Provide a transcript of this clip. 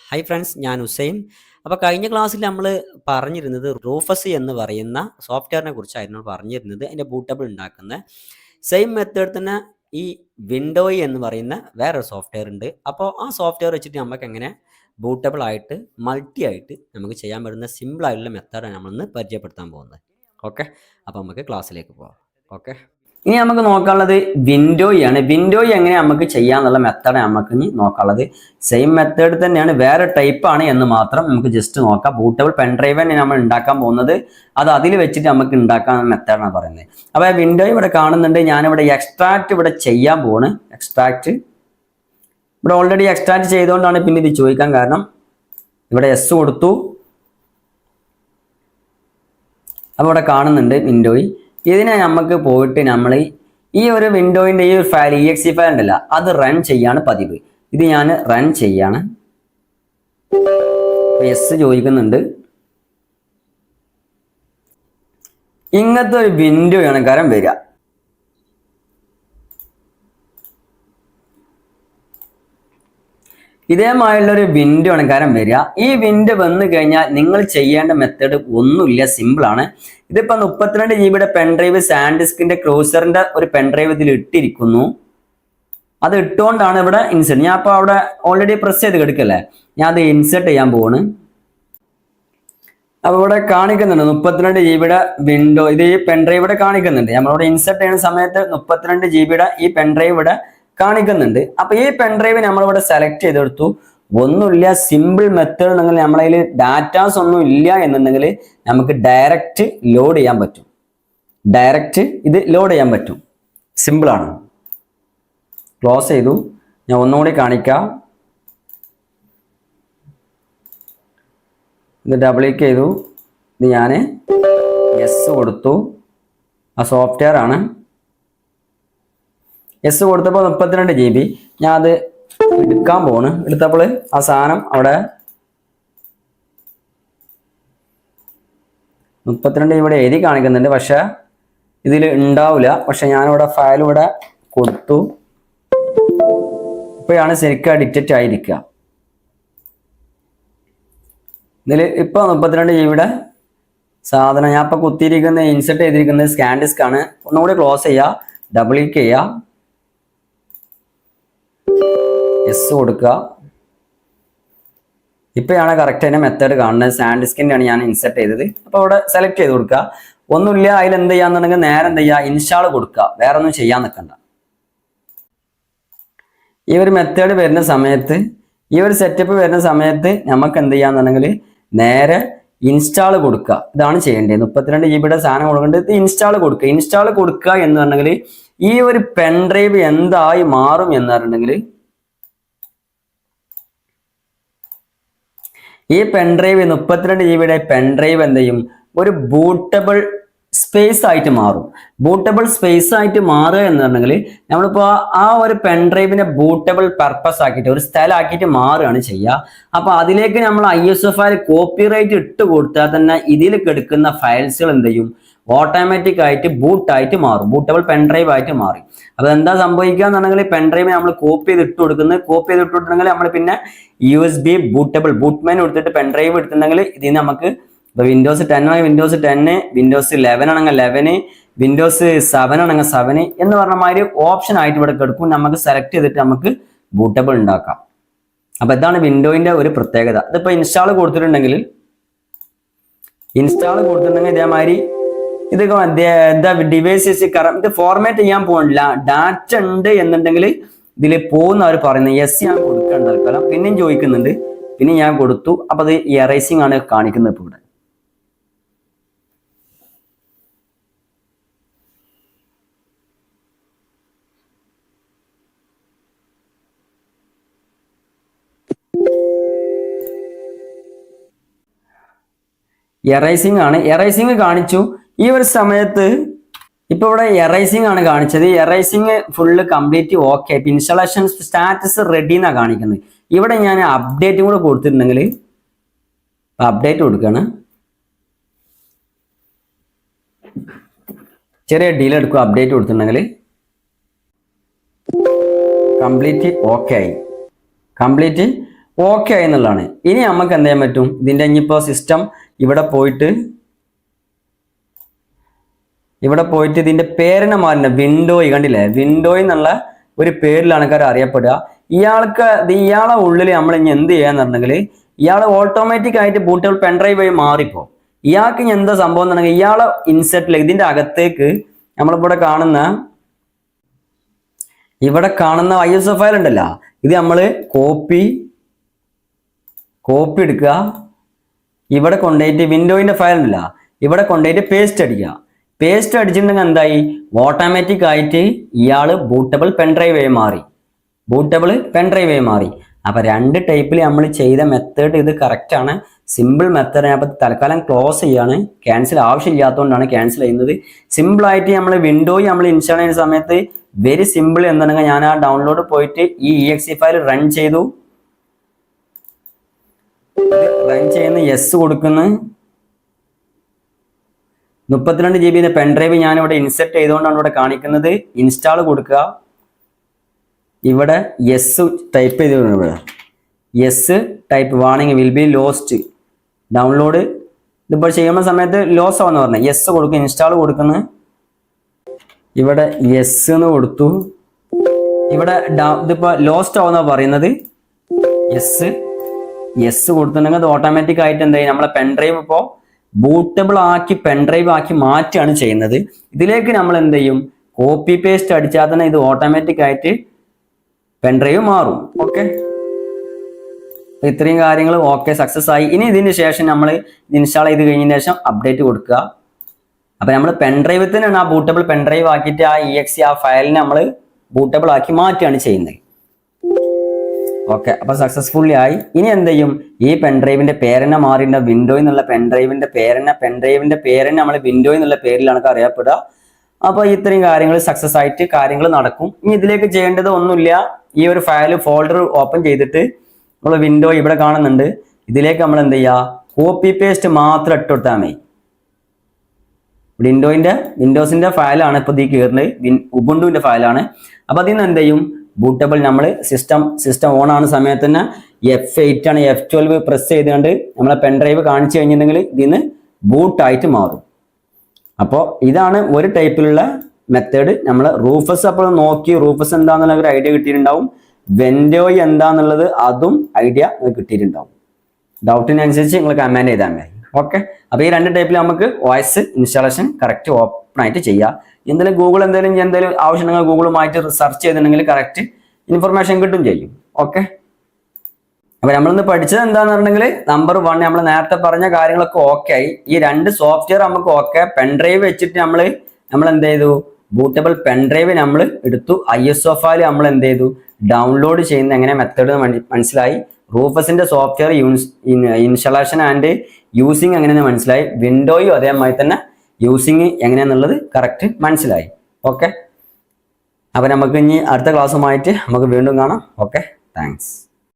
Hi friends, ഞാൻ ഹുസൈൻ. അപ്പോൾ കഴിഞ്ഞ ക്ലാസ്സിൽ നമ്മൾ പറഞ്ഞിരുന്നത് റൂഫസ് എന്ന് പറയുന്ന സോഫ്റ്റ്വെയറിനെ കുറിച്ചായിരുന്നു പറഞ്ഞിരുന്നത്. അതിൻ്റെ ബൂട്ടബിൾ ഉണ്ടാക്കുന്ന സെയിം മെത്തേഡ് തന്നെ ഈ വിൻഡോയ് എന്ന് പറയുന്ന വേറൊരു സോഫ്റ്റ്വെയർ ഉണ്ട്. അപ്പോൾ ആ സോഫ്റ്റ്വെയർ വെച്ചിട്ട് നമുക്ക് എങ്ങനെ ബൂട്ടബിൾ ആയിട്ട് മൾട്ടി ആയിട്ട് നമുക്ക് ചെയ്യാൻ പറ്റുന്ന സിമ്പിളായിട്ടുള്ള മെത്തേഡാണ് നമ്മളിന്ന് പരിചയപ്പെടുത്താൻ പോകുന്നത്. ഓക്കെ, അപ്പോൾ നമുക്ക് ക്ലാസ്സിലേക്ക് പോകാം. ഓക്കെ, ഇനി നമുക്ക് നോക്കാനുള്ളത് വിൻഡോയാണ്. വിൻഡോയ് എങ്ങനെ നമുക്ക് ചെയ്യാന്നുള്ള മെത്തേഡ് നമുക്ക് ഇനി നോക്കാനുള്ളത്. സെയിം മെത്തേഡ് തന്നെയാണ്, വേറെ ടൈപ്പാണ് എന്ന് മാത്രം നമുക്ക് ജസ്റ്റ് നോക്കാം. ബൂട്ടബിൾ പെൻഡ്രൈവ് തന്നെ നമ്മൾ ഉണ്ടാക്കാൻ പോകുന്നത്, അത് അതിൽ വെച്ചിട്ട് നമുക്ക് ഉണ്ടാക്കാൻ മെത്തേഡാണ് പറയുന്നത്. അപ്പോൾ വിൻഡോയ് ഇവിടെ കാണുന്നുണ്ട്. ഞാനിവിടെ എക്സ്ട്രാക്ട് ഇവിടെ ചെയ്യാൻ പോവാണ്. എക്സ്ട്രാക്ട് ഇവിടെ ഓൾറെഡി എക്സ്ട്രാക്ട് ചെയ്തുകൊണ്ടാണ് പിന്നെ ഇത് ചോദിക്കാൻ കാരണം. ഇവിടെ എസ് കൊടുത്തു. അപ്പോൾ ഇവിടെ കാണുന്നുണ്ട് വിൻഡോയ്. ഇതിനെ നമുക്ക് പോയിട്ട് നമ്മൾ ഈ ഒരു വിൻഡോയിൻ്റെ ഈ ഒരു ഫയൽ exe ഫയൽ ഉണ്ടല്ല, അത് റൺ ചെയ്യാണ് പതിവ്. ഇത് ഞാൻ റൺ ചെയ്യാണ്. എസ് ചോദിക്കുന്നുണ്ട്. ഇങ്ങനത്തെ ഒരു വിൻഡോ ആണ് കാരണം വരിക. ഇതേമായുള്ള ഒരു വിൻഡോ ആണ് കാരണം വരിക. ഈ വിൻഡോ വന്നു കഴിഞ്ഞാൽ നിങ്ങൾ ചെയ്യേണ്ട മെത്തേഡ് ഒന്നുമില്ല, സിമ്പിളാണ്. ഇതിപ്പോൾ 32 GB പെൻഡ്രൈവ് സാൻഡിസ്കിന്റെ ക്രൂസറിന്റെ ഒരു പെൻഡ്രൈവ് ഇതിൽ ഇട്ടിരിക്കുന്നു. അത് ഇട്ടുകൊണ്ടാണ് ഇവിടെ ഇൻസെർട്ട്. ഞാൻ അപ്പോൾ അവിടെ ഓൾറെഡി പ്രസ് ചെയ്ത് കിടക്കല്ലേ, ഞാൻ അത് ഇൻസെർട്ട് ചെയ്യാൻ പോവാണ്. അപ്പോൾ ഇവിടെ കാണിക്കുന്നുണ്ട് 32 GB വിൻഡോ. ഇത് ഈ പെൻഡ്രൈവ് ഇവിടെ കാണിക്കുന്നുണ്ട്. നമ്മളിവിടെ ഇൻസെർട്ട് ചെയ്യുന്ന സമയത്ത് 32 GB ഈ പെൻഡ്രൈവ് ഇവിടെ കാണിക്കുന്നുണ്ട്. അപ്പൊ ഈ പെൻഡ്രൈവ് നമ്മളിവിടെ സെലക്ട് ചെയ്തെടുത്തു. ഒന്നുമില്ല, സിമ്പിൾ മെത്തേഡ്. നിങ്ങൾ നമ്മളതിൽ ഡാറ്റാസ് ഒന്നും ഇല്ല എന്നുണ്ടെങ്കിൽ നമുക്ക് ഡയറക്റ്റ് ലോഡ് ചെയ്യാൻ പറ്റും. ഡയറക്റ്റ് ഇത് ലോഡ് ചെയ്യാൻ പറ്റും. സിമ്പിളാണ്. ക്ലോസ് ചെയ്തു. ഞാൻ ഒന്നുകൂടി കാണിക്കാം. ഇത് ഡബിൾ ക്ലിക്ക് ചെയ്തു. ഇത് ഞാൻ എസ് കൊടുത്തു. ആ സോഫ്റ്റ്വെയർ ആണ്. എസ് കൊടുത്തപ്പോൾ 32 GB. ഞാൻ അത് എടുക്കാൻ പോണ്. എടുത്തപ്പോൾ ആ സാധനം അവിടെ 32 ഇവിടെ എഴുതി കാണിക്കുന്നുണ്ട്, പക്ഷെ ഇതിൽ ഉണ്ടാവില്ല. പക്ഷെ ഞാനിവിടെ ഫയൽ ഇവിടെ കൊടുത്തു. ഇപ്പോഴാണ് ശരിക്കും ഡിറ്റക്റ്റ് ആയിരിക്കുക. ഇതിൽ ഇപ്പോൾ 32 GB സാധനം ഞാൻ ഇപ്പോൾ കുത്തിയിരിക്കുന്ന ഇൻസെർട്ട് ചെയ്തിരിക്കുന്നത് സ്കാൻഡിസ്ക് ആണ്. ഒന്നുകൂടി ക്ലോസ് ചെയ്യുക, ഡബിൾ ക്ലിക്ക് ചെയ്യുക, എസ് കൊടുക്കുക. ഇപ്പോഴാണ് കറക്റ്റ് അതിൻ്റെ മെത്തേഡ് കാണുന്നത്. സാൻഡിസ്കിൻ്റെ ആണ് ഞാൻ ഇൻസെർട്ട് ചെയ്തത്. അപ്പോൾ അവിടെ സെലക്ട് ചെയ്ത് കൊടുക്കുക. ഒന്നുമില്ല, അതിൽ എന്ത് ചെയ്യാന്നുണ്ടെങ്കിൽ നേരെ എന്ത് ചെയ്യുക, ഇൻസ്റ്റാൾ കൊടുക്കുക. വേറെ ഒന്നും ചെയ്യാൻ നിൽക്കണ്ട. ഈ ഒരു മെത്തേഡ് വരുന്ന സമയത്ത്, ഈ ഒരു സെറ്റപ്പ് വരുന്ന സമയത്ത് നമുക്ക് എന്ത് ചെയ്യാന്നുണ്ടെങ്കിൽ നേരെ ഇൻസ്റ്റാൾ കൊടുക്കുക. ഇതാണ് ചെയ്യേണ്ടത്. 32 GB സാധനം കൊടുക്കേണ്ടത് ഇൻസ്റ്റാൾ കൊടുക്കുക. ഇൻസ്റ്റാൾ കൊടുക്കുക എന്ന് പറഞ്ഞെങ്കിൽ ഈ ഒരു പെൻഡ്രൈവ് എന്തായി മാറും എന്ന് പറഞ്ഞിട്ടുണ്ടെങ്കിൽ, ഈ പെൻഡ്രൈവ് 32 GB പെൻഡ്രൈവ് എന്ത് ചെയ്യും, ഒരു ബൂട്ടബിൾ സ്പേസ് ആയിട്ട് മാറും. ബൂട്ടബിൾ സ്പേസ് ആയിട്ട് മാറുക എന്ന് പറഞ്ഞെങ്കിൽ നമ്മളിപ്പോൾ ആ ഒരു പെൻഡ്രൈവിനെ ബൂട്ടബിൾ പർപ്പസ് ആക്കിയിട്ട് ഒരു സ്ഥലമാക്കിയിട്ട് മാറുകയാണ് ചെയ്യുക. അപ്പോൾ അതിലേക്ക് നമ്മൾ ISO ഫയൽ കോപ്പിറൈറ്റ് ഇട്ട് കൊടുത്താൽ തന്നെ ഇതിൽ കിടക്കുന്ന ഫയൽസുകൾ എന്ത് ചെയ്യും, ഓട്ടോമാറ്റിക് ആയിട്ട് ബൂട്ടായിട്ട് മാറും. ബൂട്ടബിൾ പെൻഡ്രൈവ് ആയിട്ട് മാറി. അപ്പോൾ എന്താ സംഭവിക്കുക എന്നുണ്ടെങ്കിൽ പെൻഡ്രൈവ് നമ്മൾ കോപ്പി ചെയ്ത് ഇട്ട് കൊടുക്കുന്നത്, കോപ്പി ചെയ്ത് ഇട്ടിട്ടുണ്ടെങ്കിൽ നമ്മൾ പിന്നെ USB ബൂട്ടബിൾ ബൂട്ട്മാൻ എടുത്തിട്ട് പെൻഡ്രൈവ് എടുത്തിട്ടുണ്ടെങ്കിൽ ഇതിന് നമുക്ക് ഇപ്പോൾ വിൻഡോസ് 10 ആണെങ്കിൽ വിൻഡോസ് 10, വിൻഡോസ് 11 ആണെങ്കിൽ 11, വിൻഡോസ് 7 ആണെങ്കിൽ 7 എന്ന് പറഞ്ഞ മാതിരി ഓപ്ഷൻ ആയിട്ട് ഇവിടെ കിടക്കും. നമുക്ക് സെലക്ട് ചെയ്തിട്ട് നമുക്ക് ബൂട്ടബിൾ ഉണ്ടാക്കാം. അപ്പോൾ ഇതാണ് വിൻഡോയിൻ്റെ ഒരു പ്രത്യേകത. ഇതിപ്പോൾ ഇൻസ്റ്റാൾ കൊടുത്തിട്ടുണ്ടെങ്കിൽ ഇതേമാതിരി ഇത് എന്താ ഡിവൈസ് ഇത് ഫോർമാറ്റ് ചെയ്യാൻ പോകണില്ല. ഡാറ്റ ഉണ്ട് എന്നുണ്ടെങ്കിൽ ഇതിൽ പോകുന്ന അവർ പറയുന്നത് യെസ് ഞാൻ കൊടുക്കേണ്ട തൽക്കാലം. പിന്നെയും ചോദിക്കുന്നുണ്ട്, പിന്നെ ഞാൻ കൊടുത്തു. അപ്പോൾ അത് എറൈസിങ് ആണ് കാണിക്കുന്നത്. ഇപ്പോൾ ഇവിടെ എറൈസിങ് ആണ്. എറൈസിങ് കാണിച്ചു. ഈ ഒരു സമയത്ത് ഇപ്പൊ ഇവിടെ എറൈസിങ് ആണ് കാണിച്ചത്. Arising full complete okay. Installation status ready എന്നാണ് കാണിക്കുന്നത്. ഇവിടെ ഞാൻ അപ്ഡേറ്റും കൂടെ കൊടുത്തിട്ടുണ്ടെങ്കിൽ അപ്ഡേറ്റ് കൊടുക്കുകയാണ്. ചെറിയ ഡീൽ എടുക്കും. അപ്ഡേറ്റ് കൊടുത്തിട്ടുണ്ടെങ്കിൽ കംപ്ലീറ്റ് ഓക്കെ ആയി. കംപ്ലീറ്റ് ഓക്കെ ആയി എന്നുള്ളതാണ്. ഇനി നമുക്ക് എന്ത് ചെയ്യാൻ പറ്റും, ഇതിന്റെ ഇനിയിപ്പോൾ സിസ്റ്റം ഇവിടെ പോയിട്ട് ഇതിന്റെ പേരിനെ മാറില്ല, വിൻഡോയ് കണ്ടില്ലേ, വിൻഡോയ് എന്നുള്ള ഒരു പേരിലാണ് ആൾക്കാർ അറിയപ്പെടുക. ഇയാളെ ഉള്ളിൽ നമ്മൾ ഇനി എന്ത് ചെയ്യാന്ന് പറഞ്ഞെങ്കിൽ ഇയാൾ ഓട്ടോമാറ്റിക് ആയിട്ട് ബൂട്ടബിൾ പെൻഡ്രൈവ് വഴി മാറിപ്പോ. ഇയാൾക്ക് ഇനി എന്താ സംഭവം എന്നുണ്ടെങ്കിൽ ഇയാളെ ഇൻസെർട്ടിൽ ഇതിന്റെ അകത്തേക്ക് നമ്മളിവിടെ കാണുന്ന ISO ഫയൽ ഉണ്ടല്ലോ, ഇത് നമ്മൾ കോപ്പി എടുക്കുക, ഇവിടെ കൊണ്ടുപോയിട്ട് വിൻഡോയിന്റെ ഫയൽ ഉണ്ടല്ലോ ഇവിടെ കൊണ്ടുപോയിട്ട് പേസ്റ്റ് അടിക്കുക. പേസ്റ്റ് അടിച്ചിട്ടുണ്ടെങ്കിൽ എന്തായി, ഓട്ടോമാറ്റിക് ആയിട്ട് ഇയാള് ബൂട്ടബിൾ പെൻഡ്രൈവ് മാറി. അപ്പൊ രണ്ട് ടൈപ്പിൽ നമ്മൾ ചെയ്ത മെത്തേഡ് ഇത് കറക്റ്റ് ആണ്, സിമ്പിൾ മെത്തേഡ്. ഞാൻ അപ്പോൾ തൽക്കാലം ക്ലോസ് ചെയ്യാണ്, ക്യാൻസൽ ആവശ്യമില്ലാത്തതുകൊണ്ടാണ് ക്യാൻസൽ ചെയ്യുന്നത്. സിമ്പിൾ ആയിട്ട് നമ്മൾ വിൻഡോയിൽ നമ്മൾ ഇൻസ്റ്റാൾ ചെയ്യുന്ന സമയത്ത് വെരി സിമ്പിൾ എന്താണെങ്കിൽ ഞാൻ ആ ഡൗൺലോഡ് പോയിട്ട് ഈ exe ഫയൽ റൺ ചെയ്യുന്ന യെസ് കൊടുക്കുന്നു. 32 GB പെൻഡ്രൈവ് ഞാൻ ഇവിടെ ഇൻസെർട്ട് ചെയ്തുകൊണ്ടാണ് ഇവിടെ കാണിക്കുന്നത്. ഇൻസ്റ്റാൾ കൊടുക്കുക, ഇവിടെ യെസ് ടൈപ്പ് ചെയ്ത് yes type warning will be lost download. ഇതിപ്പോൾ ചെയ്യുന്ന സമയത്ത് ലോസ് ആവുമെന്ന് പറഞ്ഞത് യെസ് കൊടുക്കുക, ഇൻസ്റ്റാൾ കൊടുക്കുന്നു. ഇവിടെ യെസ് എന്ന് കൊടുത്തു, ഇവിടെ ഇതിപ്പോൾ ലോസ്റ്റ് ആവുന്ന പറയുന്നത് യെസ് കൊടുത്തിട്ടുണ്ടെങ്കിൽ അത് ഓട്ടോമാറ്റിക് ആയിട്ട് എന്താ നമ്മളെ പെൻഡ്രൈവ് ഇപ്പോൾ ബൂട്ടബിൾ ആക്കി പെൻഡ്രൈവ് ആക്കി മാറ്റുകയാണ് ചെയ്യുന്നത്. ഇതിലേക്ക് നമ്മൾ എന്ത് ചെയ്യും, കോപ്പി പേസ്റ്റ് അടിച്ചാൽ തന്നെ ഇത് ഓട്ടോമാറ്റിക് ആയിട്ട് പെൻഡ്രൈവ് മാറും. ഓക്കെ, ഇത്രയും കാര്യങ്ങൾ ഓക്കെ സക്സസ് ആയി. ഇനി ഇതിന് ശേഷം നമ്മൾ ഇൻസ്റ്റാൾ ചെയ്ത് കഴിഞ്ഞതിന് ശേഷം അപ്ഡേറ്റ് കൊടുക്കുക. അപ്പൊ നമ്മൾ പെൻഡ്രൈവ് തന്നെയാണ് ആ ബൂട്ടബിൾ പെൻഡ്രൈവ് ആക്കിയിട്ട് ആ exe ആ ഫയലിനെ നമ്മൾ ബൂട്ടബിൾ ആക്കി മാറ്റുകയാണ് ചെയ്യുന്നത്. ഓക്കെ, അപ്പൊ സക്സസ്ഫുള്ളി ആയി. ഇനി എന്ത് ചെയ്യും, ഈ പെൻഡ്രൈവിന്റെ പേരെന്നെ മാറിയിട്ട് വിൻഡോയിൽ നിന്നുള്ള പെൻഡ്രൈവിന്റെ പേരെന്നെ നമ്മൾ വിൻഡോയിൽ നിന്നുള്ള പേരിലാണ് അറിയപ്പെടുക. അപ്പൊ ഇത്രയും കാര്യങ്ങൾ സക്സസ് ആയിട്ട് കാര്യങ്ങൾ നടക്കും. ഇനി ഇതിലേക്ക് ചെയ്യേണ്ടത് ഒന്നുമില്ല, ഈ ഒരു ഫയൽ ഫോൾഡർ ഓപ്പൺ ചെയ്തിട്ട് നമ്മൾ വിൻഡോ ഇവിടെ കാണുന്നുണ്ട്, ഇതിലേക്ക് നമ്മൾ എന്ത് ചെയ്യുക, കോപ്പി പേസ്റ്റ് മാത്രം ഇട്ട് കൊടുത്താൽ മതി. വിൻഡോസിന്റെ ഫയലാണ് ഇപ്പൊ ഇതിൽ കയറുന്നത്, ഉബുണ്ടുവിന്റെ ഫയലാണ്. അപ്പൊ അതിൽ നിന്ന് എന്ത് ചെയ്യും, ബൂട്ടബിൾ നമ്മൾ സിസ്റ്റം ഓൺ ആവുന്ന സമയത്ത് തന്നെ F8 ആണ്, F12 പ്രസ് ചെയ്തുകൊണ്ട് നമ്മളെ പെൻഡ്രൈവ് കാണിച്ചു കഴിഞ്ഞിട്ടുണ്ടെങ്കിൽ ഇതിന്ന് ബൂട്ടായിട്ട് മാറും. അപ്പോൾ ഇതാണ് ഒരു ടൈപ്പിലുള്ള മെത്തേഡ്. നമ്മൾ റൂഫസ് അപ്പോൾ നോക്കി റൂഫസ് എന്താന്നുള്ള ഒരു ഐഡിയ കിട്ടിയിട്ടുണ്ടാവും, വെൻഡോയ് എന്താന്നുള്ളത് അതും ഐഡിയ കിട്ടിയിട്ടുണ്ടാവും. ഡൗട്ടിനനുസരിച്ച് നിങ്ങൾ കമാൻഡ് ചെയ്താൽ മതി. ഓക്കെ, അപ്പോൾ ഈ രണ്ട് ടൈപ്പിൽ നമുക്ക് വോയിസ് ഇൻസ്റ്റാളേഷൻ കറക്റ്റ് ഓപ്പൺ ആയിട്ട് ചെയ്യാം. എന്തെങ്കിലും ആവശ്യമുണ്ടെങ്കിൽ ഗൂഗിളുമായിട്ട് സെർച്ച് ചെയ്തിട്ടുണ്ടെങ്കിൽ കറക്റ്റ് ഇൻഫർമേഷൻ കിട്ടും ചെയ്യും. ഓക്കെ, അപ്പൊ നമ്മളിന്ന് പഠിച്ചത് എന്താന്ന് പറഞ്ഞെങ്കിൽ നമ്പർ 1 നമ്മൾ നേരത്തെ പറഞ്ഞ കാര്യങ്ങളൊക്കെ ഓക്കെ ആയി. ഈ രണ്ട് സോഫ്റ്റ്വെയർ നമുക്ക് ഓക്കെ, പെൻഡ്രൈവ് വെച്ചിട്ട് നമ്മൾ എന്ത് ചെയ്തു, ബൂട്ടബിൾ പെൻഡ്രൈവ് നമ്മൾ എടുത്തു, ISO ഫയൽ നമ്മൾ എന്ത് ചെയ്തു ഡൗൺലോഡ് ചെയ്യുന്ന എങ്ങനെ മെത്തേഡ് മനസ്സിലായി, റൂഫസിന്റെ സോഫ്റ്റ്വെയർ ഇൻസ്റ്റാളേഷൻ ആൻഡ് യൂസിങ് എങ്ങനെയെന്ന് മനസ്സിലായി, വിൻഡോയും അതേമാതിരി തന്നെ യൂസിങ് എങ്ങനെയാന്നുള്ളത് കറക്റ്റ് മനസ്സിലായി. ഓക്കെ, അപ്പൊ നമുക്ക് ഇനി അടുത്ത ക്ലാസ്സുമായിട്ട് നമുക്ക് വീണ്ടും കാണാം. Okay, thanks.